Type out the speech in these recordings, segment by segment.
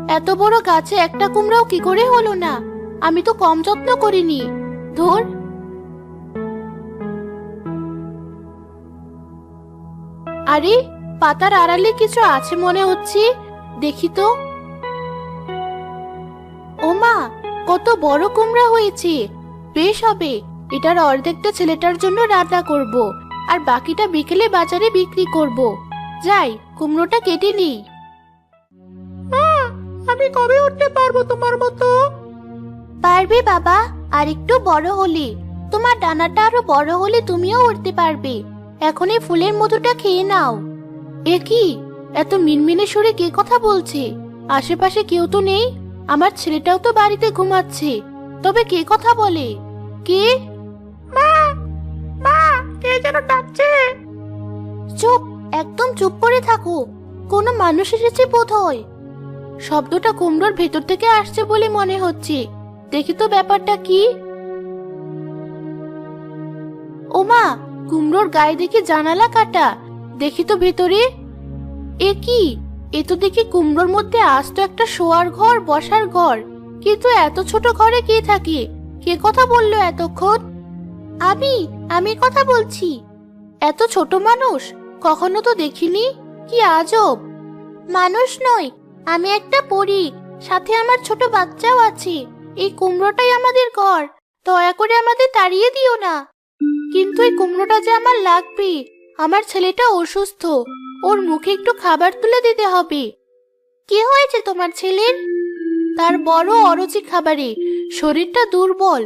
এত বড় গাছে একটা কুমড়াও কি করে হলো না? আমি তো কম যত্ন করিনি। ধুর। আরে, পাতার আড়ালে কিছু আছে মনে হচ্ছে, দেখি তো। ওমা, কত বড় কুমড়া হয়েছে! বেশ হবে, এটার অর্ধেকটা ছেলেটার জন্য রান্না করব, আর বাকিটা বিকেলে বাজারে বিক্রি করব। যাই, কুমড়োটা কেটে নিই। আমি কবে উঠতে পারবো তোমার মতো? পারবে বাবা, আর একটু বড় হলে। তোমার ডানাটা আরো বড় হলে তুমিও উঠতে পারবে। এখনই ফুলের মধুটা খেয়ে নাও। এ কি, এত মিনমিনে সুরে কে কথা বলছে? আশেপাশে কেউ তো নেই। আমার ছেলেটাও তো বাড়িতে ঘুমাচ্ছে, তবে কে কথা বলে? কে? মা, মা, কে যেন ডাকছে। চুপ, একদম চুপ করে থাকো। কোনো মানুষ এসেছে বোধহয়। শব্দটা কুমড়োর ভেতর থেকে আসছে বলে মনে হচ্ছে। দেখি তো ব্যাপারটা কি। ওমা, কুমড়োর গায়ে দেখি জানালা কাটা। দেখি তো ভেতরে। এ কি, এ তো দেখি কুমড়োর মধ্যে আস্ত একটা শোয়ার ঘর, বসার ঘর। কিন্তু এত ছোট ঘরে কে থাকে? কে কথা বললো এতক্ষণ? আমি কথা বলছি। এত ছোট মানুষ কখনো তো দেখিনি। কি আজব! মানুষ নয়, আমি একটা পরী, সাথে আমার ছোট বাচ্চাও আছে। এই কুমড়োটাই আমাদের ঘর, দয়া করে আমাদের তাড়িয়ে দিও না। কিন্তু এই কুমড়োটা যে আমার লাগবে। আমার ছেলেটা অসুস্থ, ওর মুখে একটু খাবার তুলে দিতে হবে। কি হয়েছে তোমার ছেলের? তার বড় অরুচি খাবারে, শরীরটা দুর্বল।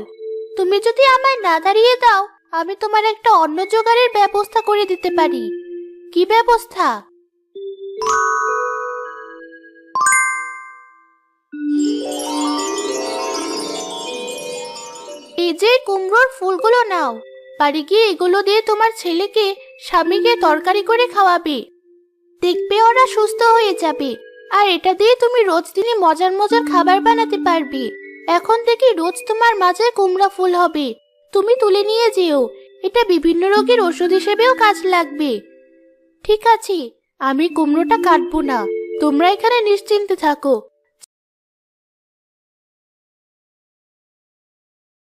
তুমি যদি আমায় না দাঁড়িয়ে দাও, আমি তোমার একটা অন্ন জোগাড়ের ব্যবস্থা করে দিতে পারি। কি ব্যবস্থা? এই যে কুমড়োর ফুলগুলো নাও, বাড়ি গিয়ে এগুলো দিয়ে তোমার ছেলেকে, স্বামীকে তরকারি করে খাওয়াবে। দেখবে ওরা সুস্থ হয়ে যাবে। আর এটা দিয়ে তুমি রোজ দিনে মজার মজার খাবার বানাতে পারবে। এখন থেকে রোজ তোমার মাঝে কুমড়া ফুল হবে। তুমি তুলে নিয়ে যেও, এটা বিভিন্ন রোগের ওষুধ হিসেবেও কাজ লাগবে। ঠিক আছে, আমি কুমড়োটা কাটবো না। তোমরা এখানে নিশ্চিন্তে থাকো,